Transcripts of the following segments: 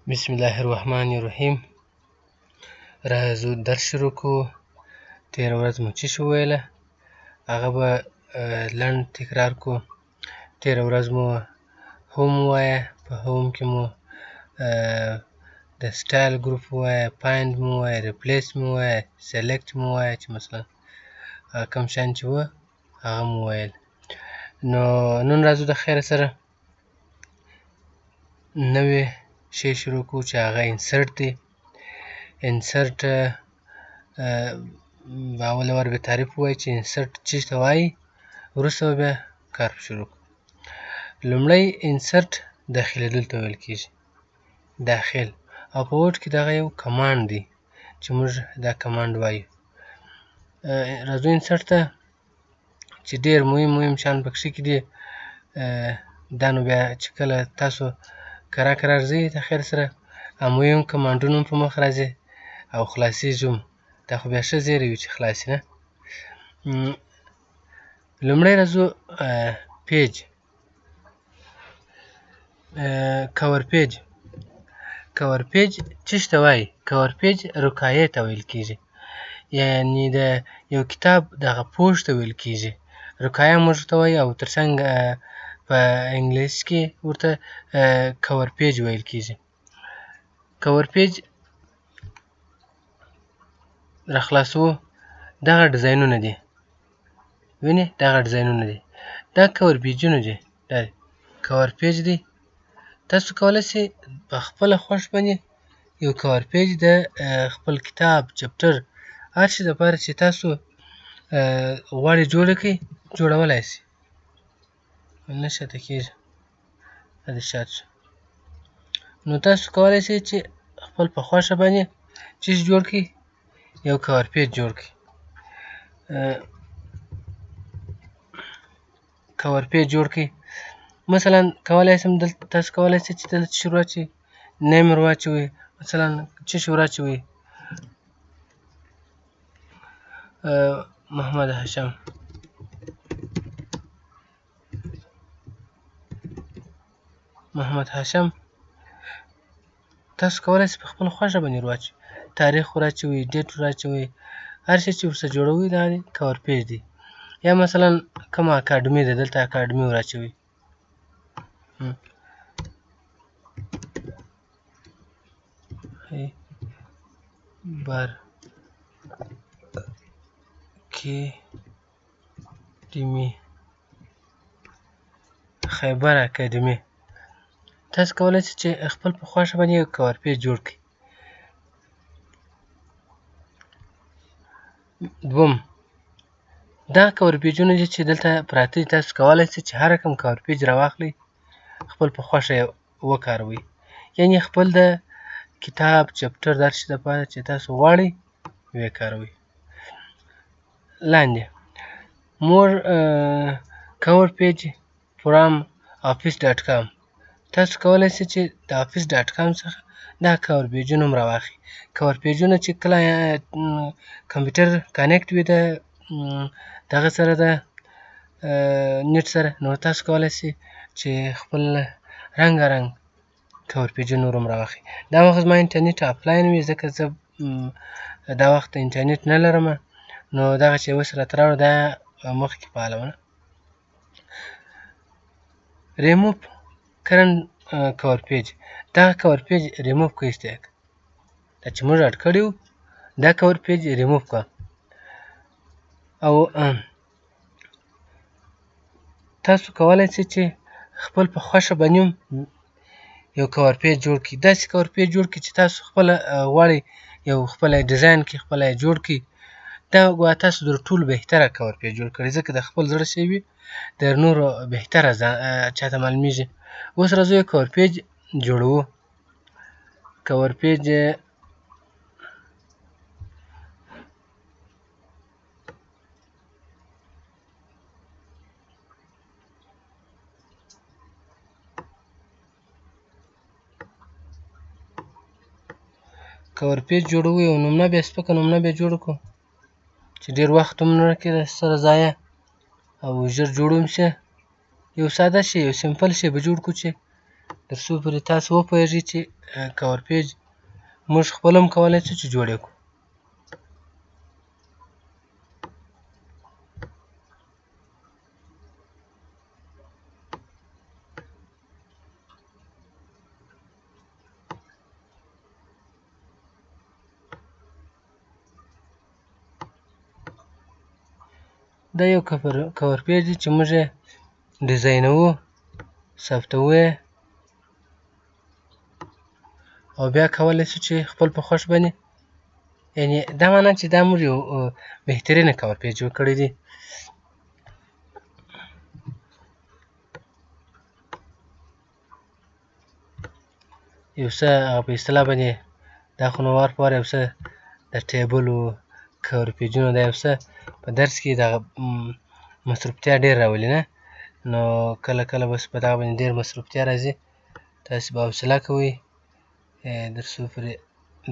بسم الله الرحمن الرحیم. راځو درس شروع کوو. تېره ورځ مو څه شی وویله هغه به لنډ تکرار کړو. تېره ورځ مو هوم ووایه، په هوم کې مو د سټایل ګروپ ووایه، فایند مو ووایه، ریپلیس مو ووایه، سلیکټ مو ووایه چې مثلا کوم شیان چې وه هغه مو وویل. نو نن راځو د خیره سره نوی شی شروع کوو چې هغه انسرټ دی. انسرټ اول ور به تعریف ووایو چې انسرټ څه ته وایي، وروسته به بیا کار شروع کړو. لومړی انسرټ داخلېدل ته ویل کېږي، داخل، او په ورډ کې دغه یو کمانډ دی چې موږ دا کمانډ وایو. راځو انسرټ ته چې ډېر مهم شیان پکښې کې دي. دا نو بیا چې کله تاسو کرار ځئ د خیر سره مهم کمانډونه هم په مخ راځي او خلاصېږي هم. دا خو بیا ښه زیری وي چې خلاصې نه. لومړی راځو پیج، کور پیج. کور پیج څه ته وایي؟ کور پیج رقایې ته ویل کېږي، یعنې د یو کتاب دغه پوښ ته ویل کېږي. رقایه موږ ورته وایو او تر څنګ په انګلیس کې ورته کور پیج ویل کېږي. کور پیج راخلاصوو، دغه ډیزاینونه دي، وینې دغه ډیزاینونه دي، دا کور پیجونه دي، دا کور پیج دی. تاسو کولی شئ په خپله خوښ باندې یو کور پیج د خپل کتاب، چپټر، هر شي دپاره چې تاسو غواړئ جوړه کړئ جوړولی شئ. نه شاته کېږي، دا دې شاته شو. نو تاسو کولی شئ چې خپل په خوښه باندې څه شي جوړ کړئ، یو کور پیج جوړ کړئ. کور پیج جوړ کړئ. مثلا کولی شم دلته تاسو کولی شئ چې دلته څه شی ور واچوئ، نیم ور واچوئ، مثلا څه شی ور واچوئ، محمد هاشم. محمد هاشم تاسو کولی شئ په خپله خوښه باندې ور واچوئ، تاریخ ور واچوئ، ډیټ ور واچوئ، هر شی چې ورسره جوړوئ دا کور پیج دی. یا مثلا کومه اکاډمي ده دلته اکاډمي ور واچوئ. خیبر اکاډمي. تاسو کولی شئ چې خپل په خوښه باندې یو کور پیج جوړ کړئ. دوم، دا کور پیجونه دي چې دلته پراته دي، تاسو کولی شئ چې هر کوم کور پیج راواخلئ، خپل په خوښه یې وکاروئ. یعنې خپل د کتاب، چپټر، د هر شي دپاره چې تاسو غواړئ ویې کاروئ. لاندې more cover page from office.com. تاسو کولی شئ چې د office.com څخه دا کور پیجونه هم راواخلئ. کور پیجونه چې کله کمپیوټر کنیکټ وي د دغه سره د نیټ سره، نو تاسو کولی شئ چې خپل رنګارنګ کور پیجونه نور هم راواخلئ. دا وخت زما انټرنیټ آفلاین وي، ځکه زه دا وخت انټرنیټ نه لرمه، نو دغه چې اوس راته راوړه دا مخکې فعاله وه. ریموف کرنټ کور پیج. دغه کور پیج ریموف کړئ، ایسته یې کړه. دا چې موږ اډ کړی وو دا کور پیج ریموف کړه. او تاسو کولی شئ چې خپل په خوښه باندې هم یو کور پیج جوړ کړئ. داسې کور پیج جوړ کړئ چې تاسو خپله غواړئ یو خپله ډیزاین کړئ، خپله یې جوړ کړئ. دا ګویا تاسو تر ټولو بهتره کور پیج جوړ کړئ، ځکه د خپل زړه شی وي، د نورو بهتره چاته معلومیږي. اوس راځو یو کور پیج جوړوو. کور پیج کور پیج جوړوو، یو نمونه بیا سپکه نمونه بیا جوړه کړو چې ډېر وخت هم نه کړي سره ضایع او ژر جوړ هم شي. یو ساده شی، یو سمپل شی به جوړ کړو چې تر څو پورې تاسو وپوهیږئ چې کور پیج موږ خپله هم کولی شو چې جوړ یې کړو. دا یو کور پیج دی چې موږ یې ډیزاینوو، ثبتوو یې او بیا کولی شو چې خپل په خوښ باندې، یعنې دا معنا چې دا موږ یو بهترینه کور پیج جوړ کړی دی. یو څه په اصطلاح باندې دا خو نو وار په وار یو څه د ټیبل و کور پیجونو دا یو څه په درس کې دغه مصروفتیا ډېر راولي نه، نو کله کله بس په دغه باندې ډېر مصروفتیا راځي. تاسې به حوصله کوئ تر څو پورې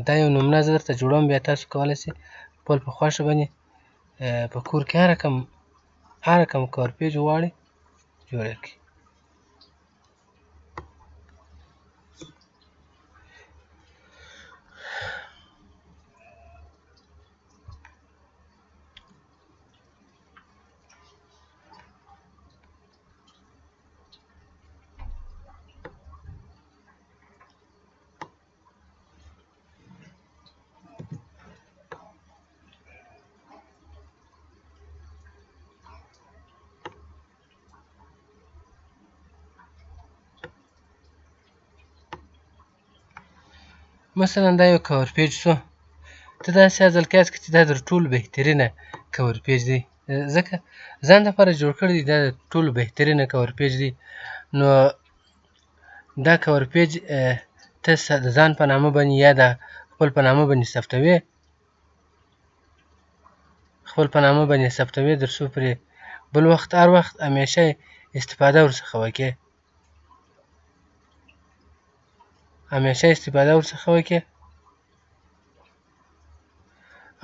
دا یو نمونه زه درته جوړوم، بیا تاسو کولی شئ خپل په خوښه باندې په کور کې هر رقم کور پیج وغواړئ جوړ یې کړئ. مثلا دا یو کور پیج شو، ته داسې عزل قیاس کړه چې دا تر ټولو بهترینه کور پیج دی، ځکه ځان دپاره جوړ کړی دی، دا د ټولو بهترینه کور پیج دی. نو دا کور پیج ته د ځان په نامه باندې یا د خپل په نامه باندې ثبتوې تر څو پورې بل وخت هر وخت همیشه استفاده ورڅخه وکړې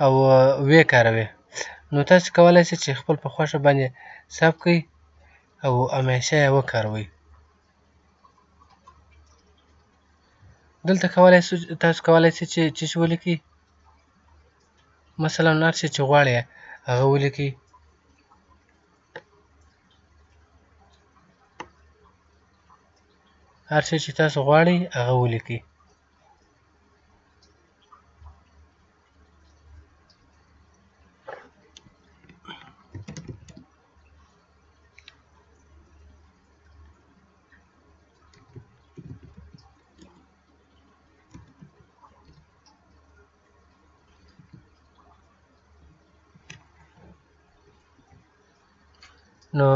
او ویې کاروې. نو تاسې کولی شئ چې خپل په خوښه باندې ثبت کړئ او همیشه یې وکاروئ. دلته تاسو کولی شئ چې څه شی ولیکئ، مثلا هر شی چې غواړئ هغه ولیکئ. هر شی چې تاسو غواړئ هغه ولیکئ. نو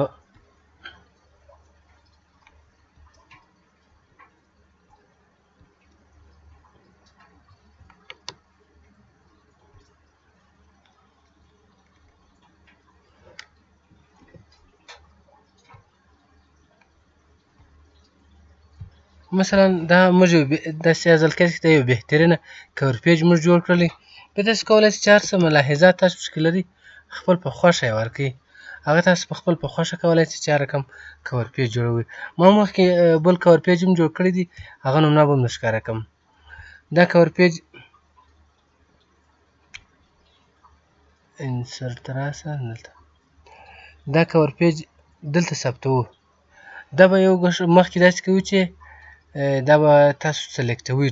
مثلا دا موږ داسې عزل قیاس کې دا یو بهترینه کور پیج موږ جوړ کړلی. بیا تاسو کولی شئ چې هر څه ملاحظات تاسو پکې لرئ خپل په خوښه یې ورکړئ، هغه تاسو په خپل په خوښه کولی شئ چې هر رقم کور پیج جوړوئ. ما مخکې بل کور پیج هم جوړ کړی دی، هغه نمونه به هم درته ښکاره کړم. دا کور پیج دا کور پیج دلته ثبتوو. دا به یو مخکې داسې کوو چې دا به تاسو سلیکټوئ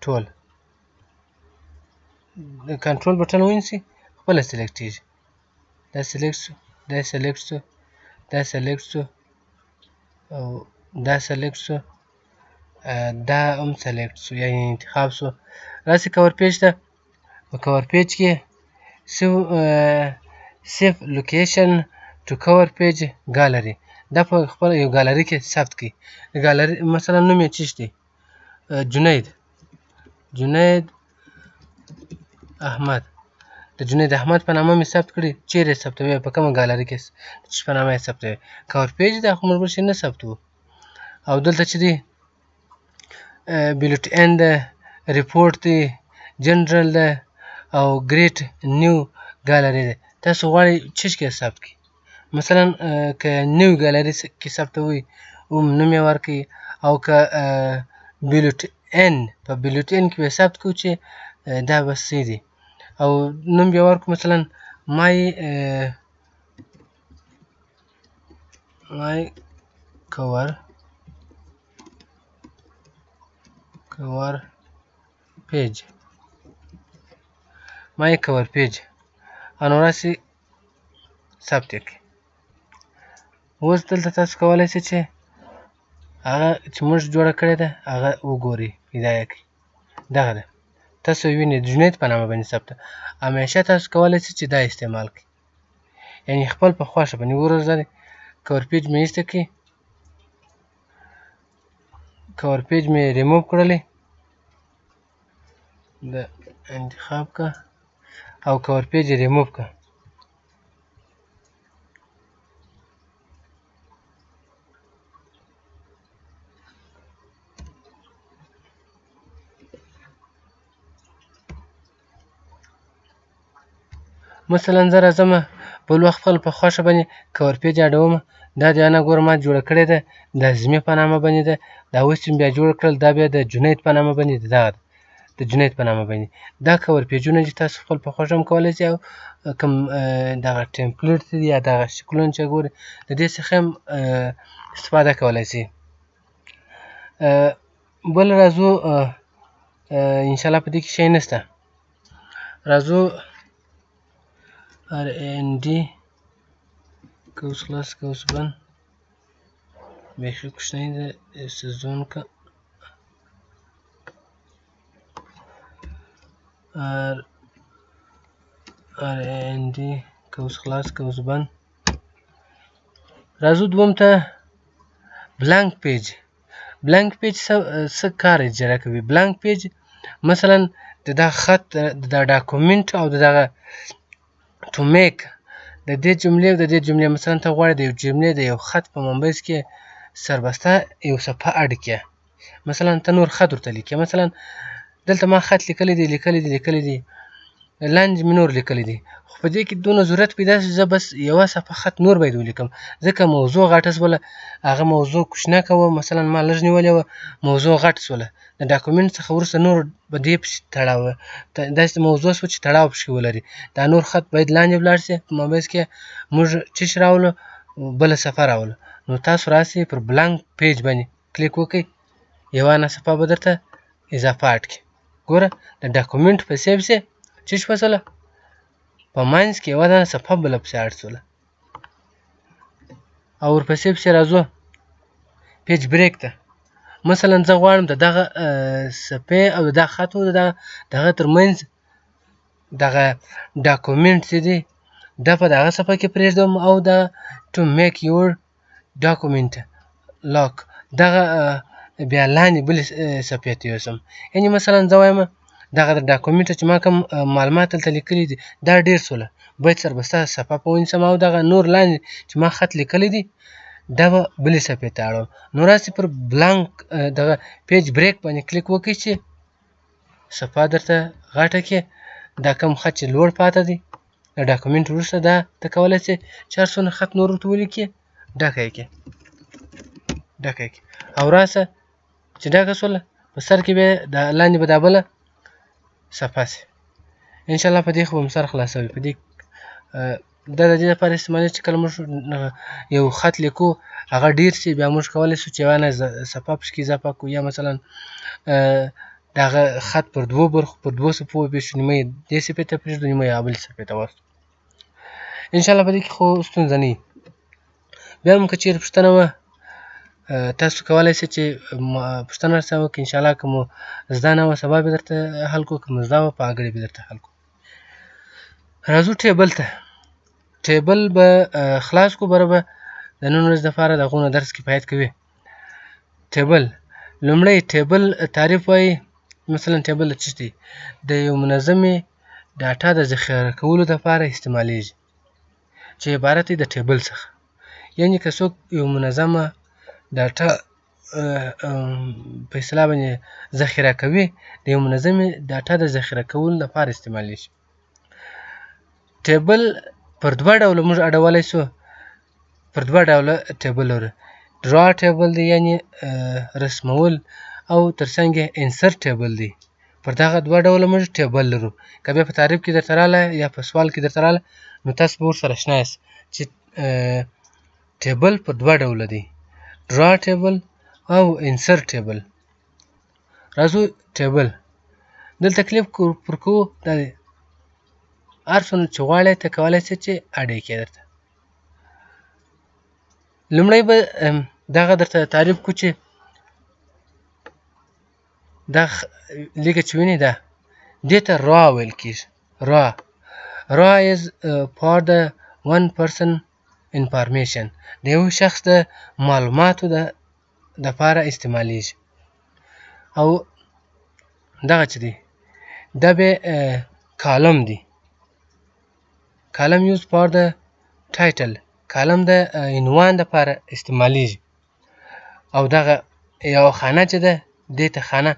ټول، د کنټرول بټن ونیسئ خپله سلیکټېږي. دا سلیکټ شو، دا سلیکټ شو، دا سلیکټ شو او دا سلیکټ شو، دا هم سلیکټ شو یعنې انتخاب شو. راسئ کور پیج ته، په کور پیج کې سیف لوکیشن ټو کور پیج ګالري، دا په خپله یو ګالري کې ثبت کړئ. د ګالري مثلا نوم یې څه دی، جنید احمد. د جنید احمد په نامه مې ثبت کړي. چیرې یې ثبتوئ؟ په کومه ګالري کې چې په نامه یې ثبتوئ. کور پیج دی، خو موږ بل شی نه ثبتوو. او دلته چې دی بلټ این ده، ریپورټ دی، جنرال ده او ګریټ نیو ګالري ده. تاسو غواړئ چیش کې ثبت کړئ. مثلا که نیو ګالري کې ثبتوئ نوم یې ورکړئ، او که بلوټین په بلوټین کې به ثبت کړو چې دا به څه دي او نوم بیا ورکړو مثلا my cover page my cover page او راسي ثبت کړئ. اوس دلته تاسو کولی شئ چې هغه چې موږ جوړه کړې ده هغه وګورئ، پیدا یې کړئ. دغه ده، تاسو وینئ د جنید په نامه باندې ثبت. همیشه تاسو کولی شئ چې دا استعمال کړئ، یعنې خپل په خوښه باندې وروځئ. کور پیج مې ایسته کړي، کور پیج مې ریموو کړلی، د انتخاب که او کور پیج یې ریموو که. مثلا زه راځمه بل وخت خپل په خوښه باندې کور پیج اډومه. دا د انا ګوره ما جوړه کړې ده، د اعظمي په نامه باندې ده. دا اوس چې مې بیا جوړ کړل دا بیا د جنید په نامه باندې ده. دغه ده، د جنید په نامه باندې. دا کور پیجونه چې تاسو خپل په خوښه هم کولی شئ او کوم دغه ټمپلیټ دي یا دغه شکلونه چې ګورئ د دې څخه هم استفاده کولی شئ. بل راځو انشاءالله په دې کې شی نشته. راځو RND قوس خلاص قوس بند بیخي کوچنی ده، سزون که RND قوس خلاص قوس بند. راځو دوم ته بلانک پیج. بلانک پیج څه کار اجرا کوي؟ بلانک پیج مثلا د دغه خط د ډاکومنټ او د دغه to make د دې جملې او د دې جملې مثلا ته غواړې د یو جملې د یو خط په منبعث کې سربسته یو صفحه اډ کړې. مثلا ته نور خط ورته لیکې، مثلا دلته ما خط لیکلی دی لاندې مې نور لیکلی دی، خو په دې کې دونه ضرورت پیدا شي زه بس یوه صفحه خط نور باید ولیکم، ځکه موضوع غټه شوله. هغه موضوع کوچنه کوه، مثلا ما لږ نیولې وه موضوع غټه شوله، د ډاکومنټ څخه وروسته نور په دې پسې تړاو داسې موضوع شوه چې تړاو پکښې ولري. دا نور خط باید لاندې ولاړ شي. په مابعث کې موږ څه شي راولو؟ بله صفحه راولو. نو تاسو راسئ پر بلانک پیج باندې کلیک وکئ، یوه صفحه به درته اضافه اډ کړي. ګوره د ډاکومنټ په څه پسې څه شوه شوله؟ په منځ کې یوه دانه صفحه بله پسې اډ شوله. او ورپسې پسې راځو پیج بریک ته. مثلا زه غواړم د دغه صفحې او د دغه خط او د دغه ترمنځ دغه ډاکومنټ چې دی دا په دغه صفحه کې پرېږدم او د to make your document lock دغه بیا لاندې بلې صفحې ته یوسم. یعنې مثلا زه وایم دغه د ډاکومنټ چې ما کوم معلومات دلته لیکلي دي دا ډېر شوله، باید سربسته صفحه په ونیسم او دغه نور لاندې چې ما خط لیکلی دی دا به بلې صفحې ته اړوم. نو راسئ پر بلانک دغه پیج بریک باندې کلیک وکړئ چې صفحه درته غټه کړي. دا کوم خط چې لوړ پاته دی د ډاکومنټ وروسته دا ته کولی شئ چې هر څونه خط نور ورته ولیکې ډکه یې کړې او راسه چې ډکه شوله په سر کې بیا د لاندې به دا بله صفحه شي. انشاءالله په دې خو به مو سر خلاصوي. په دې دا د دې لپاره استعمالېږي چې کله موږ یو خط لیکو هغه ډېر شي بیا موږ کولی شو چې یوه صفحه پکښې اضافه کړو، یا مثلا د هغه خط پر دوو برخو پر دوو صفحو وویشو، نیمه یې دې صفحې ته پرېږدو نیمه یې هغه بلې صفحې ته واستو. انشاءالله په دې کې خو ستونزه نه وي. بیا هم که چېرې پوښتنه وه تاسو کولی شئ چې پوښتنه راسره وکړئ. انشاءالله که مو زده نه وه سبا به درته حل کړو، که مو زده وه په اګړې به درته حل کړو. راځو ټیبل ته. ټیبل به خلاص کړو، بره به د نن ورځې دپاره د هغونه درس کفایت کوي. ټیبل لومړی ټیبل تعریف وایي. مثلا ټیبل د څه دی؟ د یو منظمې ډاټا د ذخیره کولو دپاره استعمالیږي چې عبارت دی د ټیبل څخه. یعنې که څوک یو منظمه ډاټا په اصطلاح باندې ذخیره کوي د یو منظمې ډاټا د ذخیره کولو لپاره استعمالیږي. ټیبل پر دوه ډوله موږ اډولی شو، پر دوه ډوله ټیبل لرو. ډرا ټیبل دی یعنې رسمول او ترڅنګ یې انسرټ ټیبل دی. پر دغه دوه ډوله موږ ټیبل لرو. که بیا په تعریف کې درته راغله یا په سوال کې درته راغله نو تاسو به ورسره اشنا یاست چې ټیبل په دوه ډوله دی، ډرا ټیبل او انسرټ ټیبل. راځو ټیبل دلته کلیک پر کوو. دا دی هر څومره چې غواړئ ته کولی شئ چې اډ یې کړئ. درته لومړی به دغه درته تعریف کړو چې دا لیکه چې وینئ دا دې ته را ویل کېږي. را is for the one person information، د یو شخص د معلوماتو دپاره استعمالیږي. او دغه چې دی دا بیا کالم دی، کالم یوز فار د ټایټل، کالم د عنوان دپاره استعمالیږي. او دغه یوه خانه چې ده دې ته خانه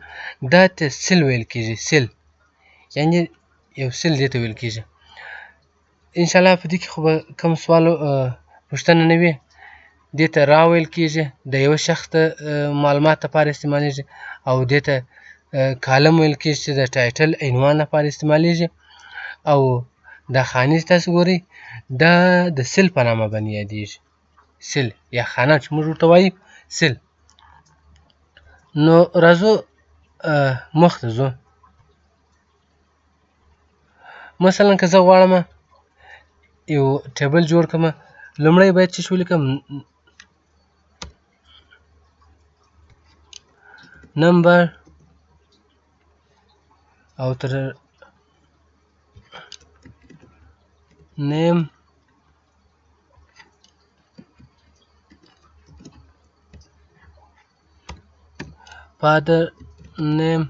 دا ته سیل ویل کېږي، سیل یعنې یو سیل دې ته ویل کېږي. انشاءالله په دې کې خو به کوم سوال پوښتنه نه وي. دې ته را ویل کېږي، د یوه شخص د معلومات دپاره استعمالیږي. او دې ته کالم ویل کېږي چې د ټایټل عنوان لپاره استعمالیږي. او دا خانې چې تاسو ګورئ دا د سیل په نامه باندې یادیږي، سیل یا خانه چې موږ ورته وایو سیل. نو راځو مخته ځو. مثلا که زه غواړم یو ټیبل جوړ کړم، لومړی باید څه شی ولیکم؟ نمبر او تر نیم father name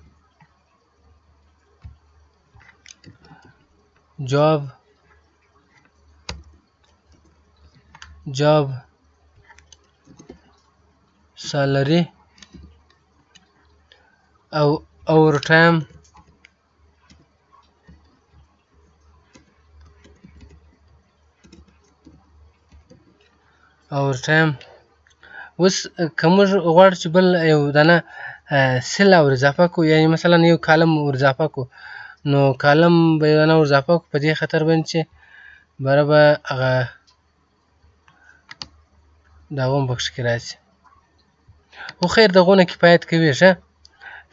job salary او overtime اوس که موږ غواړو چې بل یو دانه سیل ور اضافه کړو، یعنې مثلا یو کالم ور اضافه کړو، نو کالم به یو دانه ور اضافه کړو په دې خاطر باندې چې باره به هغه دغه هم پکښې کې راشي. خو خیر دغو نه کفایت کوي، ښه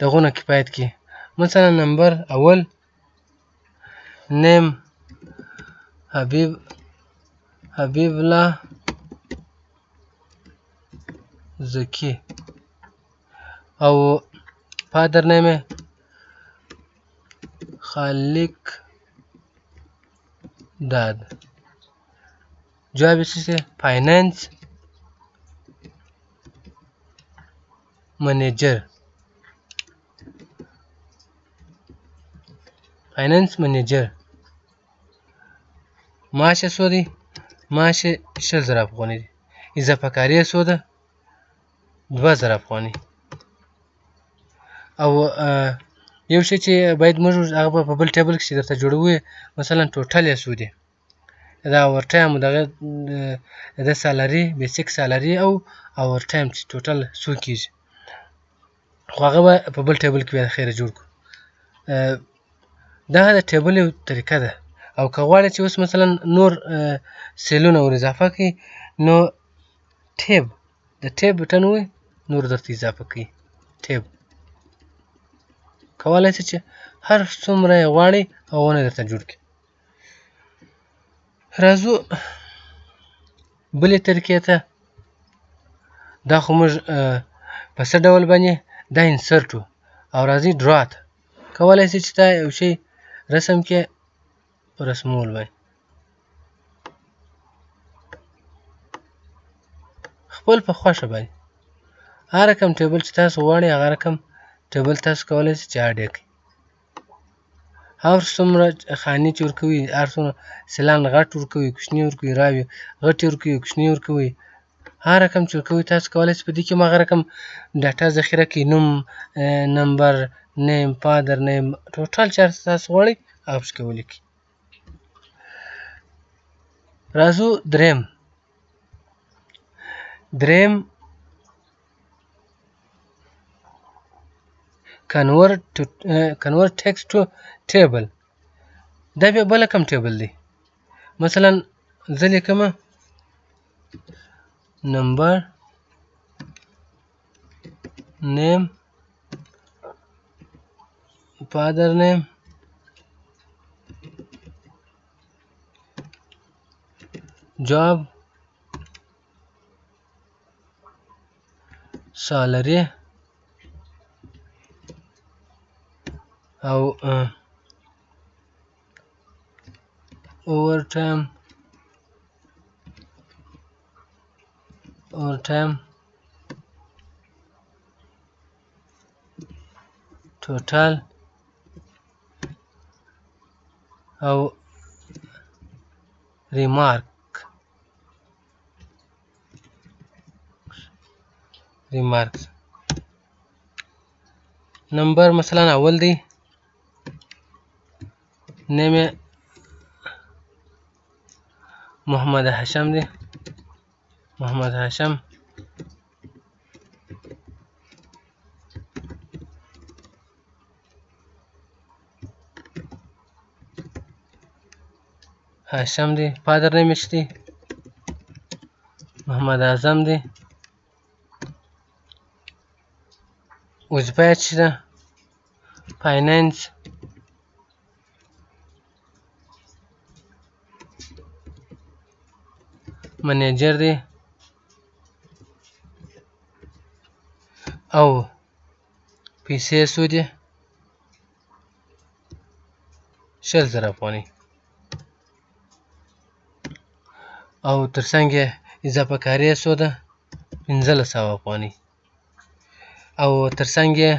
دغو نه کفایت کوي. مثلا نمبر اول نیم حبیب الله زکی او فادر نیم خالق داد. جواب یې څه دی؟ فاینانس منیجر. معاش یې څو دی؟ معاش یې 100,000 افغانۍ دی. اضافه کاري یې څو ده؟ 2,000 افغانۍ. او یو شی چې باید موږ هغه به په بل ټیبل کښې درته جوړوو، مثلا ټوټل یې څو دی؟ دا اوور ټایم دغه د سالري، بیسیک سالري او اوور ټایم چې ټوټل څو کېږي، خو هغه به په بل ټیبل کې بیا د خیره جوړ کړو. دغه د ټیبل یو طریقه ده. او که غواړئ چې اوس مثلا نور سیلونه ور اضافه کړئ نو ټیب د ټیب بټن ووهئ، نور درته اضافه کوي. ټیب کولی شئ چې هر څومره یې غواړئ هغونه درته جوړ کړي. راځو بلې طریقې ته. دا خو موږ په څه ډول باندې دا انسرټ و. او راځئ ډرا ته. کولی شئ چې دا یو شی رسم کړئ په رسمول باندې. خپل په خوښه باندې هر رقم ټیبل چې تاسو غواړئ هغه رقم ټیبل تاسو کولی شئ چې اډ یې کړئ. هر څومره خانې چې ورکوئ، هر څومره سیلان غټ ورکوئ، کوچني ورکوئ، راوې غټې ورکوئ، کوچني ورکوئ، هر رقم چې ورکوئ تاسو کولی شئ په دې کې هم هغه رقم ډاټا ذخیره کړئ. نوم، نمبر، نیم، فادر نیم، ټوټل چې هر څه تاسو غواړئ هغه پکښې ولیکئ. راځو دریم convert text to table. دا بیا بله کوم ټیبل دی. مثلا زه لیکمه number name father name job salary او overtime total او remarks. نمبر مثلا اول دی، نیم محمد هاشم دی، محمد هاشم. هاشم دی. فادر نیم چې دی محمد اعظم دی. وظیفه یې چې ده فاینانس. منیجر دی او پیسې څو دي 100,000 افغانۍ او ترڅنګ یې اضافه کاري یې څو ده 1500 افغانۍ او ترڅنګ یې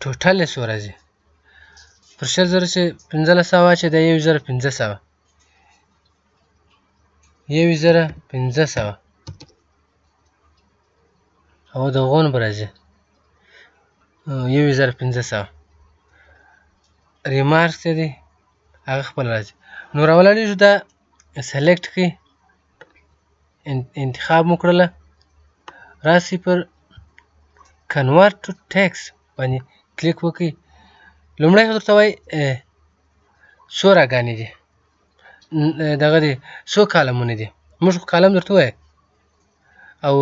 ټوټل یې څو راځي پر 100,000 چې 1500 واچوې دا 1500 1500 او د هغو نه به راځي 1500. ریمارکس یې دی هغه خپل راځي. نو راولاړېږو دا سلیکټ کړئ، انتخاب مو کړله، راسئ پر کنورټ ټو ټیکسټ باندې کلیک وکړئ. لومړی خو درته وایي څو راګانې دي، دغه دی څو کالمونه دي. موږ خو کالم درته ووایه او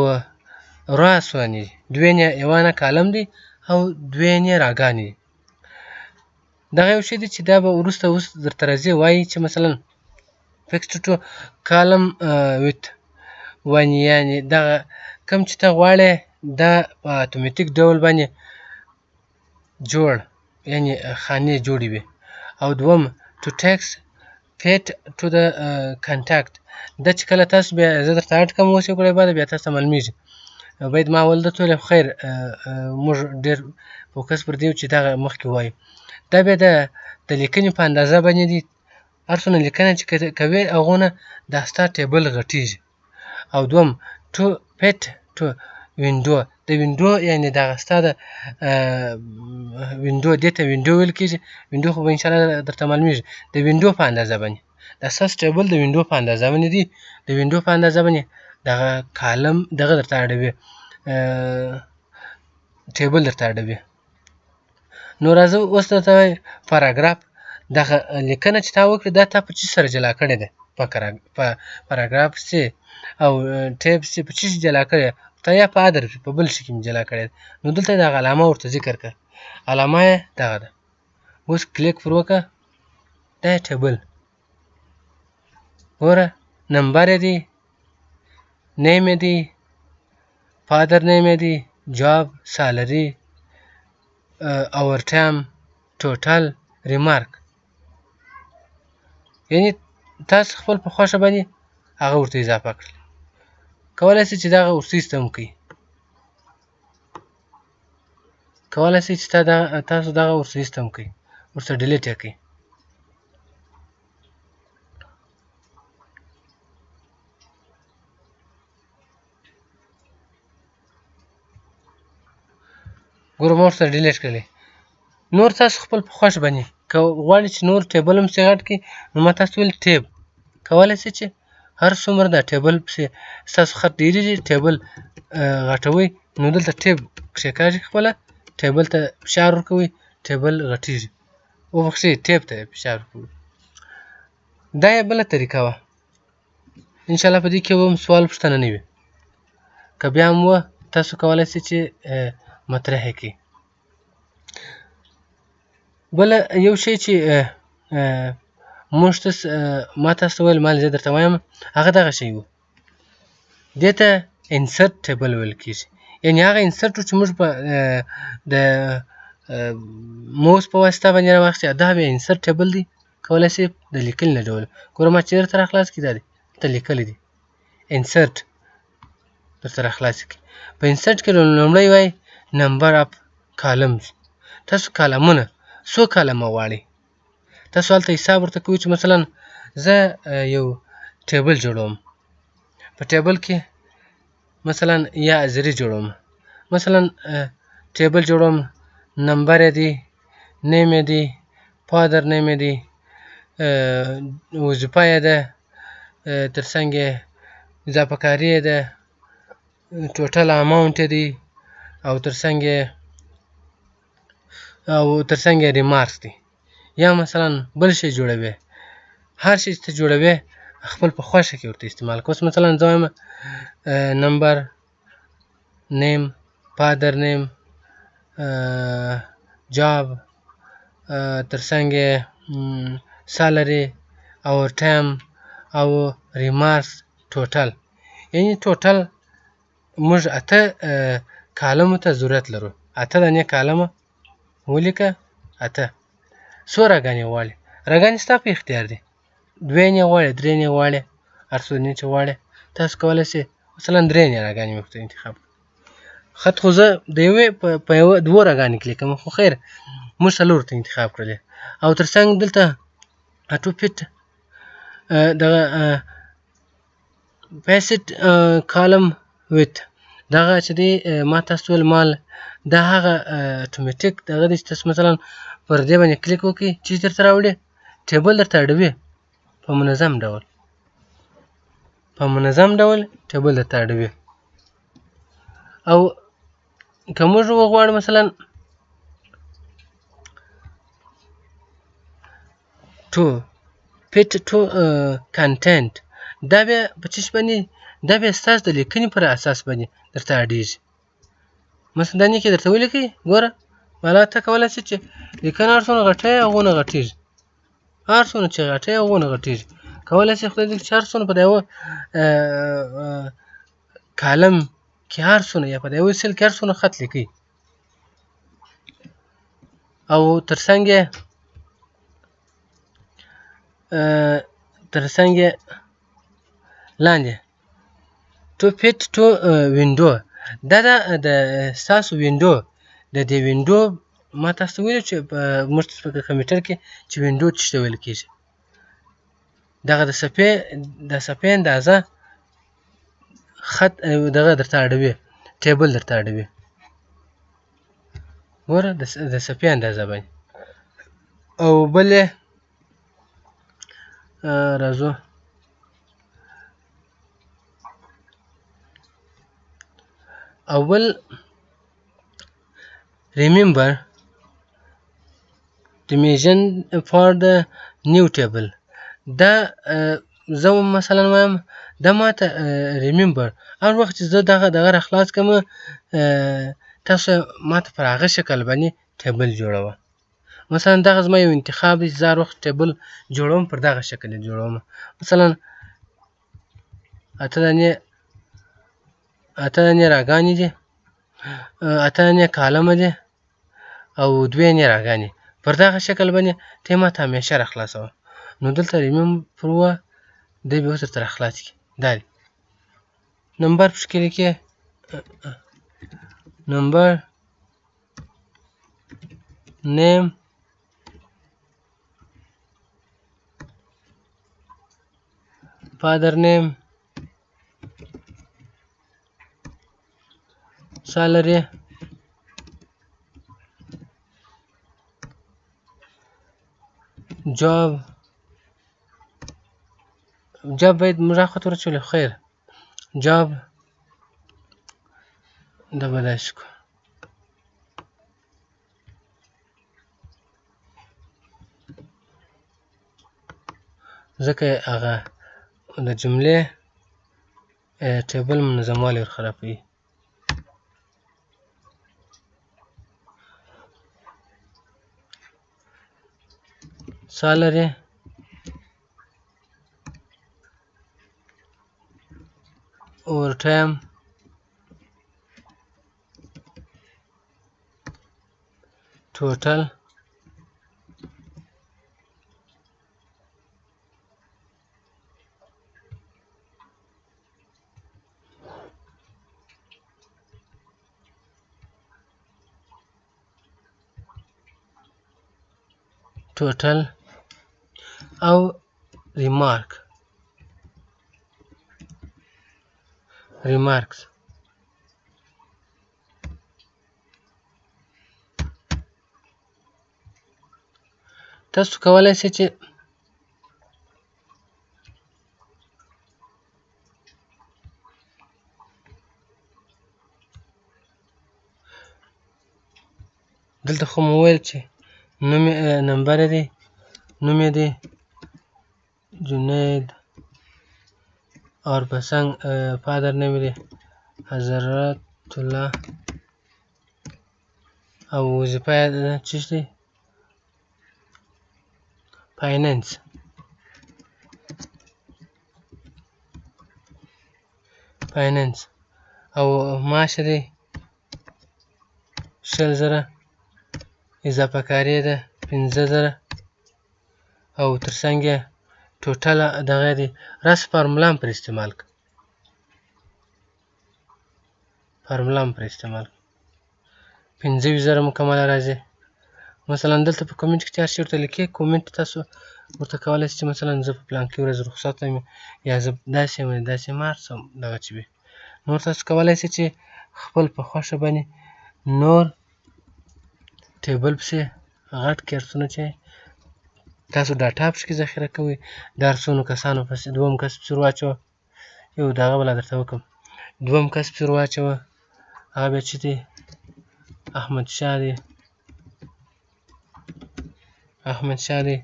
را څوانې دي، دوې یوانه کالم دی او دوې راګانې دي. دغه یو شی دی چې دا به وروسته اوس درته راځي وایي چې مثلا fixed to column with one، یعنې دغه کوم چې ته غواړې دا په اتوماتیک ډول باندې جوړ، یعنې خانې جوړې وي. او دوم to text fit to the contact، دا چې کله تاسو بیا زه درته اډ کوم اوس یو کړی بعد بیا تاسو ته معلومیږي. باید ما اول درته ویلی، خیر موږ ډېر فوکس پر دې و چې دغه مخکې ووایو. دا بیا د لیکنې په اندازه باندې دي، هر څومره لیکنه چې کوې هغونه دا ستا ټیبل غټېږي. او دوم to fit to window، د وینډو یعنې دغه ستا د وینډو، دې ته وینډو ویل کېږي. وینډو خو به انشاءالله درته معلومیږي. د وینډو په اندازه باندې دا ستاسو ټیبل د وینډو په اندازه باندې دي. د وینډو په اندازه باندې دغه کالم دغه درته اډوي، ټیبل درته اډوي. نو راځه اوس درته وایي پاراګراف، دغه لیکنه چې تا وکړې دا تا په چی سره جلا کړې ده، په پاراګراف سي او ټیب سي په چی جلا کړې تا، یا په ادر په بل شي کې جلا کړې ده. نو دلته دغه علامه ورته ذکر کړه، علامه یې دغه ده. اوس کلیک پر وکړه، دا یې ټیبل ګوره، نمبر یې دی، نیم یې دی، فادر نیم یې دی، جاب، سالري، اور ټایم، ټوټل، ریمارک. یعنې تاسو خپل په خوښه باندې هغه ورته اضافه کړئ. کولی شئ چې دغه ورته ایسته هم کړئ، کولی شئ چې تاسو دغه ورته ایسته هم کړئ، ورته ډیلیټ یې کړئ. ګوره ما ورته ډیلیټ کړلی. نور تاسو خپل په خوښ باندې که غواړئ چې نور ټیبل هم پسې غټ کړئ، نو ما تاسو ویل ټیب کولی شئ چې هر څومره دا ټیبل پسې ستاسو خط ډېرېږي ټیبل غټوئ، نو دلته ټیب کښېکاږئ خپله ټیبل ته فشار ورکوئ ټیبل غټیږي وبخښئ ټیپ ته فشار ورکوئ. دا یې بله طریقه وه. انشاءالله په دې کې هم سوال پوښتنه نه وي. که بیا هم وه تاسو کولی شئ چې مطرح یې کړئ. بله یو شی چې ما تاسو ته ویل ما زه درته وایم هغه دغه شی و. دې ته انسرټ ټیبل ویل کېږي. یعنې هغه انسرټ چې موږ په د موس په واسطه باندې راواخیستې دا بیا انسرټ ټیبل دی. کولی شئ د لیکلي له ډول ګوره ما چې درته راخلاص کړي دا دی دلته لیکلی دی انسرټ درته راخلاص کړي. په انسرټ کې لومړی وایي نمبر اف کالمز. تاسو کالمونه څو کالمه غواړئ. تاسو هلته حساب ورته کوئ چې مثلا زه یو ټیبل جوړوم. په ټیبل کې مثلا یا زري جوړوم. مثلا ټیبل جوړوم نمبر یې دی نیم یې دی فادر نیم یې دی وظیفه یې ده تر څنګ یې اضافه کاري یې ده ټوټل اماونټ یې دی او تر څنګ یې ریمارکس دی. یا مثلا بل شی جوړوي. هر شی چې ته جوړوي خپل په خوښه کې ورته استعمال کړه. اوس مثلا زه وایم نمبر نیم فادر نیم جاب تر څنګ یې سالري او ټایم او ریمارکس ټوټل. یعنې ټوټل موږ 8 کالمو ته ضرورت لرو. 8 دانې کالمه ولیکه 8. څو راګانې غواړې؟ راګانې ستا په اختیار دي. 2 یې غواړې 3 یې غواړې هر څو چې غواړې تاسو کولی شئ مثلا 3 راګانې مې ورته انتخاب کړو. خط خو زه د یوې په 2 راګانې کې لیکم خو خیر موږ 4 ته انتخاب کړلې. او تر څنګ دلته اټو فټ دغه پیسټ کالم ویت دغه چې دی ما تاسو ویل مال دا هغه اتوماتیک دغه دی چې تاسو مثلا پر دې باندې کلیک وکړئ چې درته راوړي ټیبل درته اړوي په منظم ډول ټیبل درته اړوي. او که موږ وغواړو مثلا to fit to content دا بیا په څه باندې دا بیا ستاسو د لیکنې پر اساس باندې درته اړیږي. مثلا دا کې درته ولیکئ ګوره والا ته کولی شئ چې لیکنه هر څومره غټوئ هغومره غټیږي. هر څومره چې غټوئ هغومره غټیږي. کولی شئ خدای دې چې هر څومره په د یوه کالم کې هر څومره یا په د یوه سیل کې هر څومره خط لیکئ او تر څنګ یې لاندې to fit to window دا د ستاسو وینډو د دې وینډو ما تاسو ته ویلي چې موږ په کمپیوټر کې چې وینډو څه ته ویل کېږي دغه د صفحې اندازه خط دغه درته اړوي ټیبل درته اړوي. ګوره د صفحې اندازه باندې. او بل یې راځو اول remember dimension for the new table دا زه مثلا وایم دا ماته remember هر وخت چې زه دغه راخلاص کړم تاسو ماته پر هغه شکل باندې ټیبل جوړوه. مثلا دغه زما یو انتخاب دی چې زه هر وخت ټیبل جوړوم پر دغه شکل یې جوړوم. مثلا 8 دانې راګانې دي 8 دانې کالمه دي او 2 یې راګانې پر دغه شکل باندې ته یې ماته همیشه راخلاصوه. نو دلته remember وه دی بیا اوس درته راخلاص کړي. دا دی نمبر پکې لیکې نمبر نیم father name salary job باید موږ راخط ورچولو خیر job دا بدای شو ځکه هغه د جملې ټیبل منظموالی ور خرابوي. salary overtime total او remarks. تاسو کولای شئ چې دلته خو مو ویل چې نمبر دی، نوم یې دی جنید، اور پسنګ فادر نیم دی حضرت الله، او وظیفه یې څه دی فایننس، او معاش دی 100,000، اضافه کاري ده 15,000، او ترڅنګ یې ټوټل دغه دی. راسه فارمولا هم پر استعمال کړه، 25,000 مکمله راځي. مثلا دلته په کومنټ کې چې هر شی ورته لیکي، کومنټ تاسو ورته کولی شئ چې مثلا زه په پلانکي ورځ رخصت یم، یا زه داسې یم داسې یم، هر څه دغه چې وي. نور تاسو کولی شئ چې خپل په خوښه باندې نور ټیبل پسې غټ کړئ، ارڅونه چې تاسو ډاټا پکې ذخیره کوئ. د هر څونو کسانو پسې دویم کس پسې ور واچوه، یو دغه بله درته وکړم، دویم کس پسې ور واچوه، هغه بیا چې دی احمدشاه دی،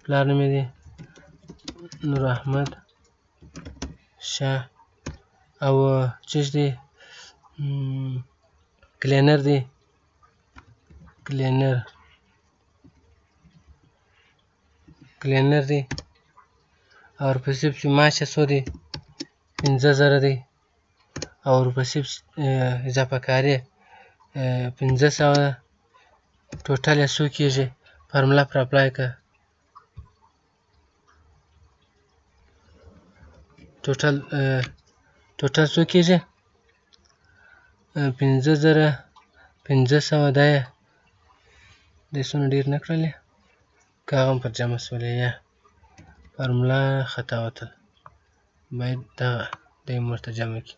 پلار نوم یې دی نور احمد شاه، او چې دی کلینر دی، او ورپسې پسې معاش یې څو دی 15,000 دی، او ورپسې اضافه کاري 500 ده، ټوټل یې څو کېږي. فارمولا پر اپلای کړه، ټوټل څو کېږي 5,500 دا یې دې څونه ډېر نه کړلې، که هغه هم پر جمع شولې، یا فارمولا خطا وتل، باید دغه دی هم ورته جمع کړي.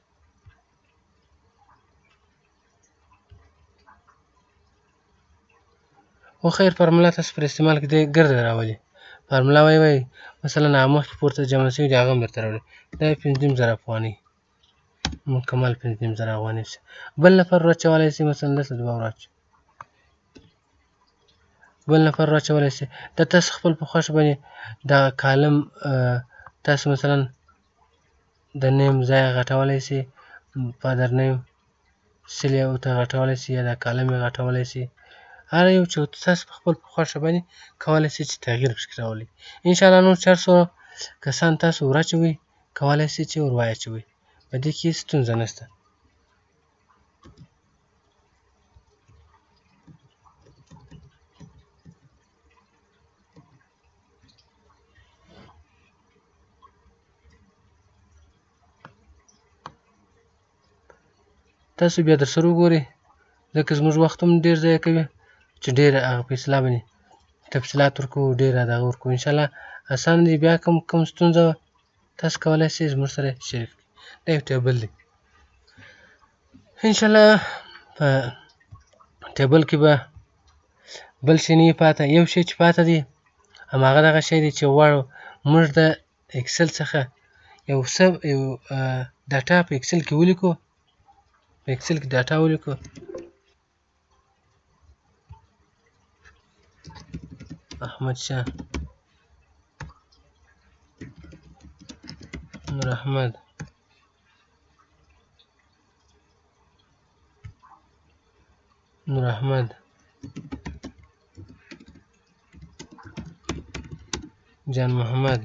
خو خیر فارمولا تاسو پر استعمال کې دی ګرده راولي. فارمولا وایي مثلا هغه مخکې پورته جمع شوي دي، هغه هم درته راوړي. دا یې 15,000 افغانۍ، مکمل 15,000 افغانۍ شي. بل نفر واچولی شي، مثلا دلته 2 واچوي، بل نفر واچولی شي. دا تاسو خپل په خوښه باندې دغه کالم تاسو مثلا د نیم ځای غټولی شي، فادر نیم سیل یې ورته غټولی شي، یا دا کالم یې غټولی شي. هر یو چې تاسو په خپل په خوښه باندې کولی شئ چې تغییر پکې راولئ. انشاءالله نور 400 کسان تاسو ور اچوئ، کولی شئ چې ور واچوئ، په دې کې ستونزه نشته. تاسو بیا درسره وګورئ، ځکه زموږ وخت هم ډېر ضایع کوي چې ډېر هغه په اصطلاح باندې تفصیلات ورکوو، ډېر دغه ورکوو. انشاءالله اسانه دی. بیا کوم ستونزه وه تاسو کولی شئ زموږ سره شریک کړئ. دا یو ټیبل دی. انشاءالله په ټیبل کې به بل شی نه وي پاته. یو شی چې پاته دی هماغه دغه شی دی چې غواړو موږ د اکسل څخه یو څه ډاټا په اکسل کې ولیکو، په اکسل کې ډاټا ولیکو. احمدشاه نور احمد نور احمد جان محمد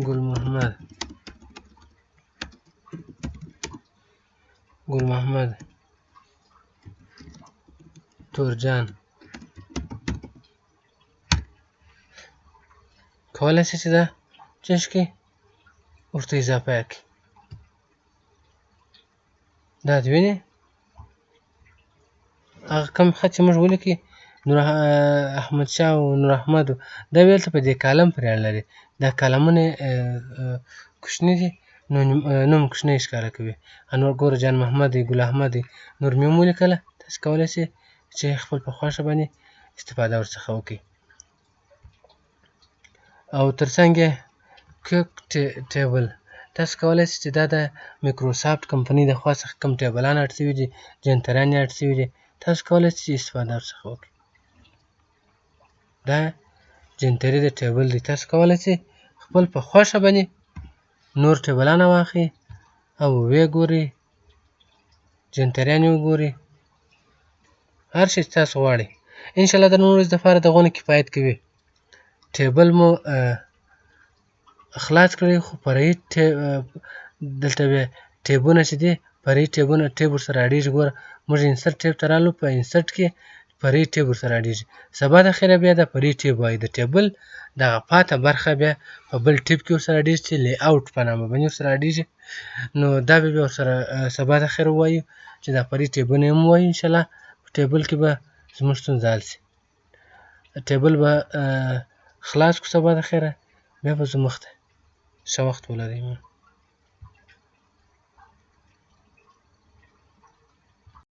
گل محمد گل محمد تورجان کولی شي چې دا چش کې ورته اضافه کړي. دا دې وینې هغه کوم خط چې موږ ولیکي نور احمدشاه او نور احمد دا دلته په دې کالم پورې اړه لري. دا کالمونه کوچني دي نو نوم کوچنی ښکاره کوي. انور ګوره جان محمد دی، ګل احمد دی، نور مې هم ولیکله. تاسې کولی شئ چې خپل په خوښه باندې استفاده ورڅخه وکړئ. او ترڅنګ یې کویک ټیبل تاسو کولی شئ چې دا د مایکروسافټ کمپنۍ د خوا څخه کوم ټیبلان اډ شوي دي، جنتران یې اډ شوي دي، تاسو کولی شئ چې استفاده ورڅخه وکړئ. دا جنتري د ټیبل دی. تاسو کولی شئ خپل په خوښه باندې نور ټیبلان واخلئ او ویې ګورئ، جنتریان یې وګورئ، هر شی چې تاسو غواړئ. انشاءالله د نن ورځې دپاره دغونه کفایت کوي. ټیبل مو خلاص کړئ، خو فرعي دلته بیا ټیبونه چې دي فرعي ټیبونه ټیب ورسره اډېږي. ګوره موږ انسرټ ټیب ته رالو، په انسرټ کې فرعي ټیب ورسره اډېږي. سبا د خیره بیا د فرعي ټیب وایي. د ټیبل دغه پاته برخه بیا په بل ټیب کې ورسره اډېږي چې لی اوټ په نامه باندې ورسره اډېږي. نو دا به بیا ورسره سبا د خیره ووایو چې دا فرعي ټیبونه یې هم ووایو. انشاءالله په ټیبل کې به زموږ ستونزه حل شي. ټیبل به خلاص کړو سبا د خیره، بیا به ځو مخته. ښه وخت ولرئ.